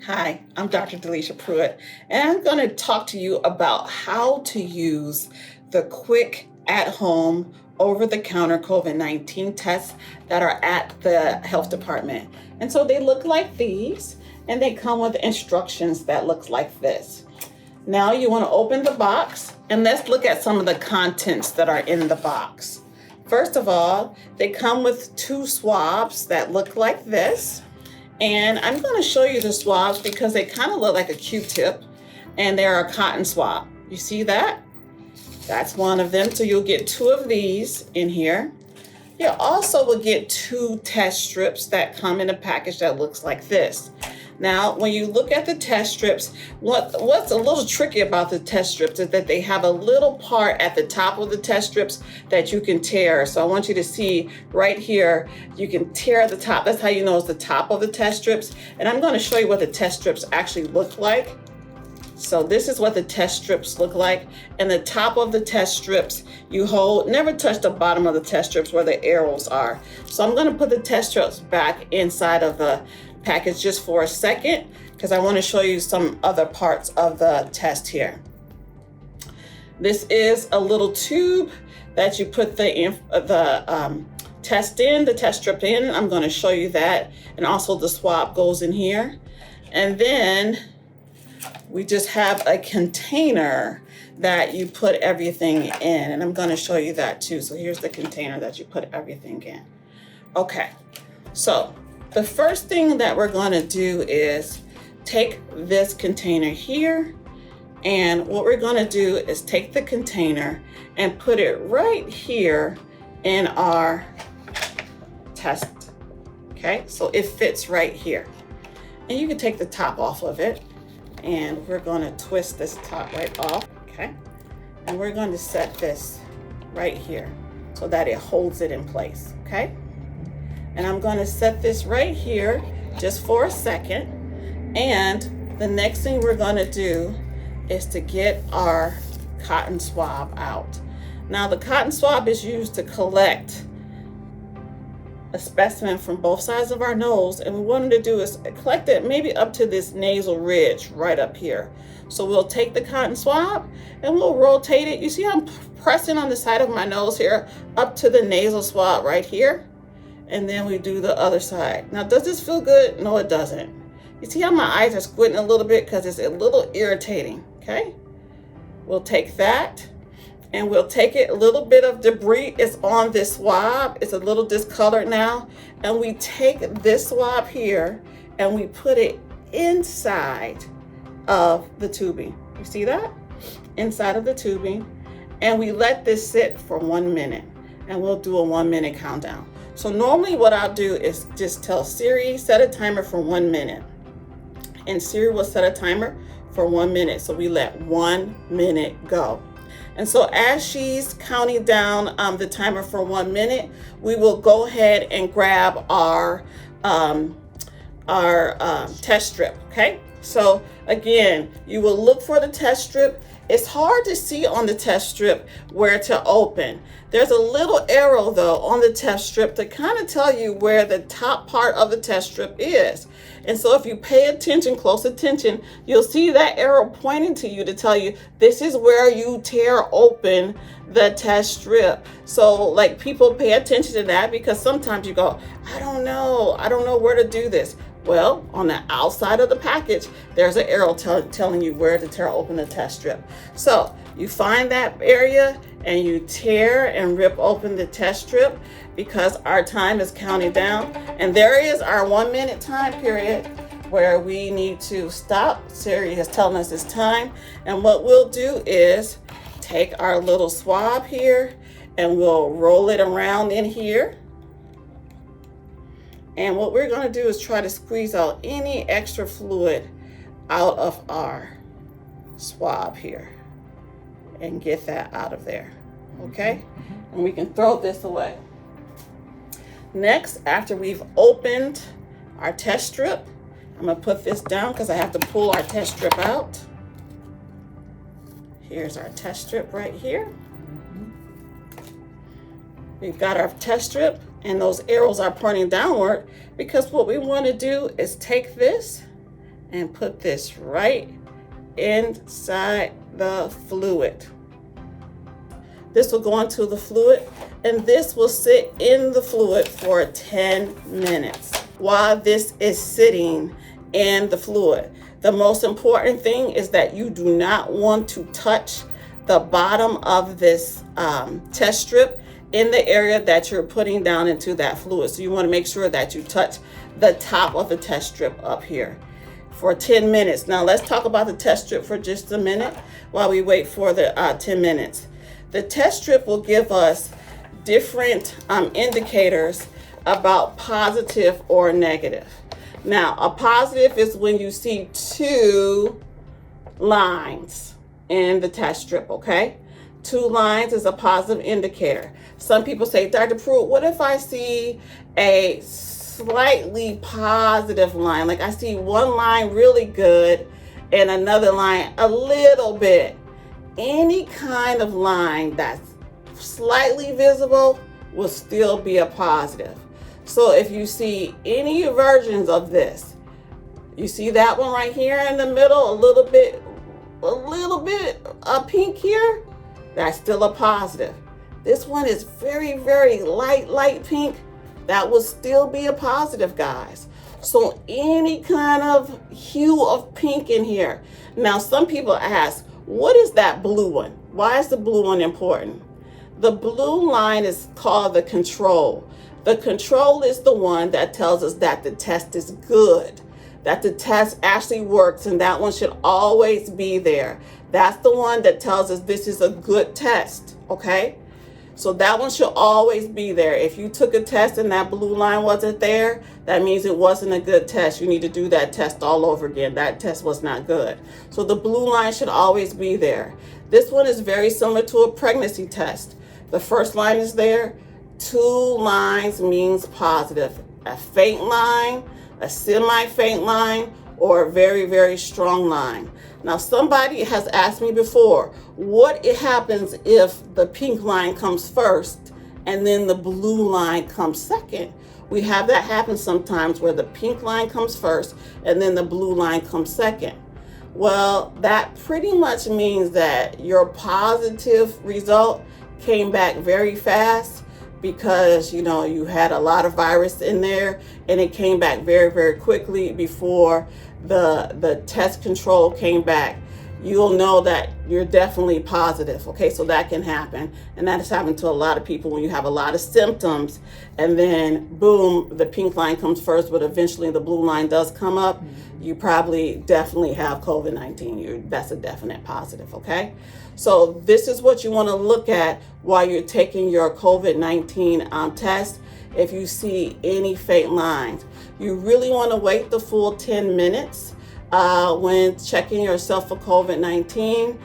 Hi, I'm Dr. Delisha Pruitt, and I'm going to talk to you about how to use the quick at-home over-the-counter COVID-19 tests that are at the health department. And so they look like these, and they come with instructions that look like this. Now you want to open the box, and let's look at some of the contents that are in the box. First of all, they come with 2 swabs that look like this. And I'm going to show you the swabs because they kind of look like a Q-tip, and they're a cotton swab. You see that? That's one of them. So you'll get 2 of these in here. You also will get 2 test strips that come in a package that looks like this. Now, when you look at the test strips, what's a little tricky about the test strips is that they have a little part at the top of the test strips that you can tear. So I want you to see right here, you can tear the top. That's how you know it's the top of the test strips. And I'm going to show you what the test strips actually look like. So this is what the test strips look like. And the top of the test strips, you hold, never touch the bottom of the test strips where the arrows are. So I'm going to put the test strips back inside of the package just for a second because I want to show you some other parts of the test here. This is a little tube that you put the test strip in. I'm going to show you that, and also the swab goes in here. And then we just have a container that you put everything in, and I'm going to show you that too. So here's the container that you put everything in. Okay, so the first thing that we're going to do is take this container here, and what we're going to do is take the container and put it right here in our test. Okay, so it fits right here, and you can take the top off of it, and we're going to twist this top right off. Okay, and we're going to set this right here so that it holds it in place. Okay. And I'm going to set this right here just for a second. And the next thing we're going to do is to get our cotton swab out. Now the cotton swab is used to collect a specimen from both sides of our nose. And what we wanted to do is collect it maybe up to this nasal ridge right up here. So we'll take the cotton swab and we'll rotate it. You see I'm pressing on the side of my nose here up to the nasal swab right here. And then we do the other side. Now, does this feel good? No, it doesn't. You see how my eyes are squinting a little bit because it's a little irritating, okay? We'll take that and we'll take it, a little bit of debris is on this swab. It's a little discolored now. And we take this swab here and we put it inside of the tubing. You see that? Inside of the tubing. And we let this sit for 1 minute, and we'll do a 1-minute countdown. So normally what I'll do is just tell Siri, set a timer for 1 minute. And Siri will set a timer for 1 minute. So we let 1 minute go. And so as she's counting down the timer for 1 minute, we will go ahead and grab our test strip, okay? So again, you will look for the test strip. It's hard to see on the test strip where to open. There's a little arrow though on the test strip to kind of tell you where the top part of the test strip is. And so if you pay attention, close attention, you'll see that arrow pointing to you to tell you this is where you tear open the test strip. So like people pay attention to that because sometimes you go, I don't know where to do this. Well, on the outside of the package, there's an arrow telling you where to tear open the test strip. So you find that area and you tear and rip open the test strip because our time is counting down. And there is our 1 minute time period where we need to stop. Siri is telling us it's time. And what we'll do is take our little swab here and we'll roll it around in here. And what we're going to do is try to squeeze out any extra fluid out of our swab here and get that out of there, okay? And we can throw this away. Next, after we've opened our test strip, I'm going to put this down because I have to pull our test strip out. Here's our test strip right here. We've got our test strip and those arrows are pointing downward because what we want to do is take this and put this right inside the fluid. This will go into the fluid, and this will sit in the fluid for 10 minutes. While this is sitting in the fluid, the most important thing is that you do not want to touch the bottom of this test strip in the area that you're putting down into that fluid. So you want to make sure that you touch the top of the test strip up here for 10 minutes. Now let's talk about the test strip for just a minute while we wait for the 10 minutes. The test strip will give us different indicators about positive or negative. Now, a positive is when you see 2 lines in the test strip, okay? 2 lines is a positive indicator. Some people say, Dr. Pruitt, what if I see a slightly positive line? Like I see one line really good and another line a little bit. Any kind of line that's slightly visible will still be a positive. So if you see any versions of this, you see that one right here in the middle, a little bit pink here, that's still a positive. This one is very, very light pink. That will still be a positive, guys. So any kind of hue of pink in here. Now, some people ask, what is that blue one? Why is the blue one important? The blue line is called the control. The control is the one that tells us that the test is good, that the test actually works, and that one should always be there. That's the one that tells us this is a good test, okay? So that one should always be there. If you took a test and that blue line wasn't there, that means it wasn't a good test. You need to do that test all over again. That test was not good. So the blue line should always be there. This one is very similar to a pregnancy test. The first line is there. 2 lines means positive. A faint line, a semi-faint line, or a very, very strong line. Now, somebody has asked me before, what happens if the pink line comes first and then the blue line comes second? We have that happen sometimes where the pink line comes first and then the blue line comes second. Well, that pretty much means that your positive result came back very fast because, you know, you had a lot of virus in there and it came back very, very quickly before the test control came back. You'll know that you're definitely positive, okay? So that can happen, and that has happened to a lot of people when you have a lot of symptoms and then boom, the pink line comes first, but eventually the blue line does come up. You probably definitely have COVID-19. That's a definite positive, okay? So this is what you want to look at while you're taking your COVID-19 test. If you see any faint lines, you really want to wait the full 10 minutes when checking yourself for COVID-19,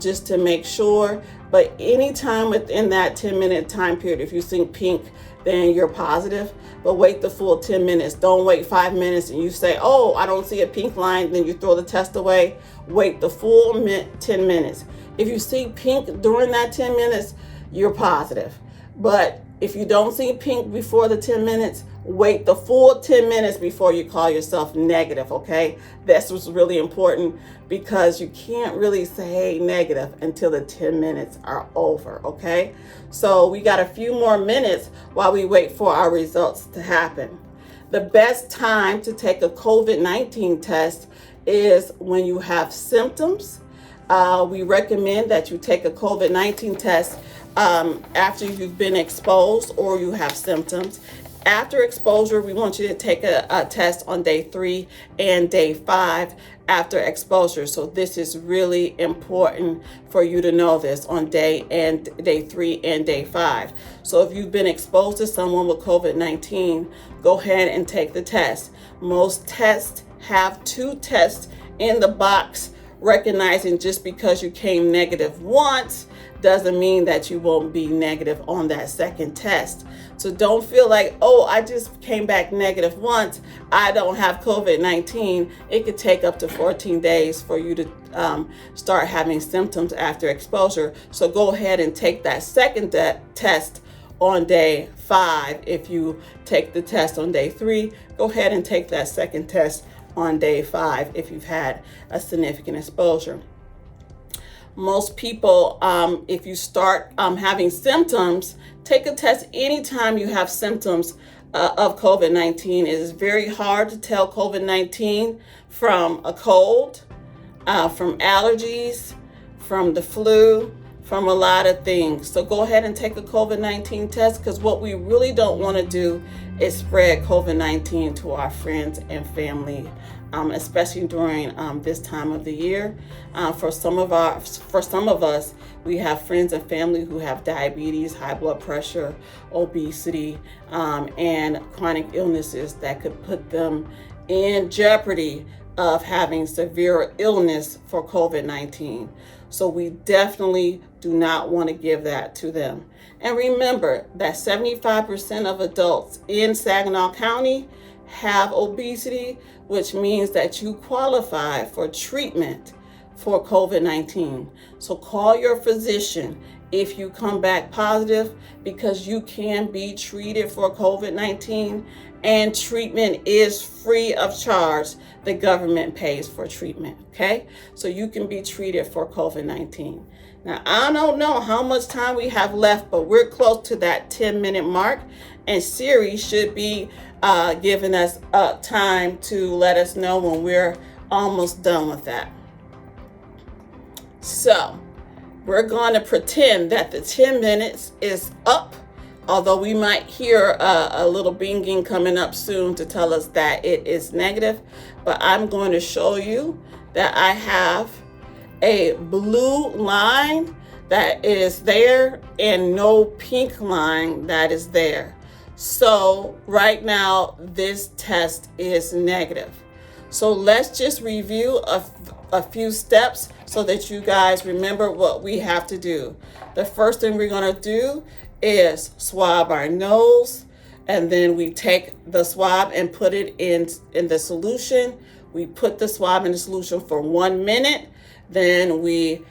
just to make sure. But anytime within that 10-minute time period, if you see pink, then you're positive. But wait the full 10 minutes. Don't wait 5 minutes and you say, oh, I don't see a pink line, then you throw the test away. Wait the full 10 minutes. If you see pink during that 10 minutes, you're positive. But if you don't see pink before the 10 minutes, wait the full 10 minutes before you call yourself negative, okay? This was really important because you can't really say negative until the 10 minutes are over, okay? So we got a few more minutes while we wait for our results to happen. The best time to take a COVID-19 test is when you have symptoms. We recommend that you take a COVID-19 test after you've been exposed or you have symptoms. After exposure, we want you to take a test on day 3 and day 5 after exposure. So this is really important for you to know this on day 3 and day 5. So if you've been exposed to someone with COVID-19, go ahead and take the test. Most tests have 2 tests in the box, recognizing just because you came negative once doesn't mean that you won't be negative on that second test. So don't feel like, oh, I just came back negative once, I don't have COVID-19. It could take up to 14 days for you to start having symptoms after exposure. So go ahead and take that second test on day 5. If you take the test on day 3, go ahead and take that second test on day 5 if you've had a significant exposure. Most people, if you start having symptoms, take a test anytime you have symptoms of COVID-19. It is very hard to tell COVID-19 from a cold, from allergies, from the flu, from a lot of things. So go ahead and take a COVID-19 test, because what we really don't want to do is spread COVID-19 to our friends and family, especially during this time of the year. For some of us, we have friends and family who have diabetes, high blood pressure, obesity, and chronic illnesses that could put them in jeopardy of having severe illness for COVID-19. So we definitely do not want to give that to them. And remember that 75% of adults in Saginaw County have obesity, which means that you qualify for treatment for COVID-19. So call your physician if you come back positive, because you can be treated for COVID-19, and treatment is free of charge. The government pays for treatment, okay? So you can be treated for COVID-19. Now, I don't know how much time we have left, but we're close to that 10-minute mark, and Siri should be giving us time to let us know when we're almost done with that. So we're going to pretend that the 10 minutes is up, although we might hear a little binging coming up soon to tell us that it is negative. But I'm going to show you that I have a blue line that is there and no pink line that is there. So right now, this test is negative. So let's just review a few steps so that you guys remember what we have to do. The first thing we're going to do is swab our nose, and then we take the swab and put it in the solution. We put the swab in the solution for 1 minute. Then we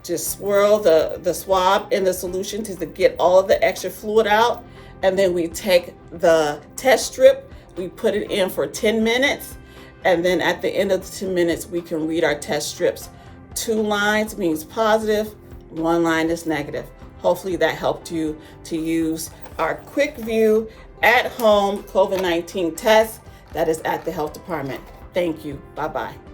just swirl the swab in the solution to get all of the extra fluid out. And then we take the test strip, we put it in for 10 minutes. And then at the end of the 10 minutes, we can read our test strips. 2 lines means positive, 1 line is negative. Hopefully that helped you to use our quick view at home COVID-19 test that is at the health department. Thank you. Bye-bye.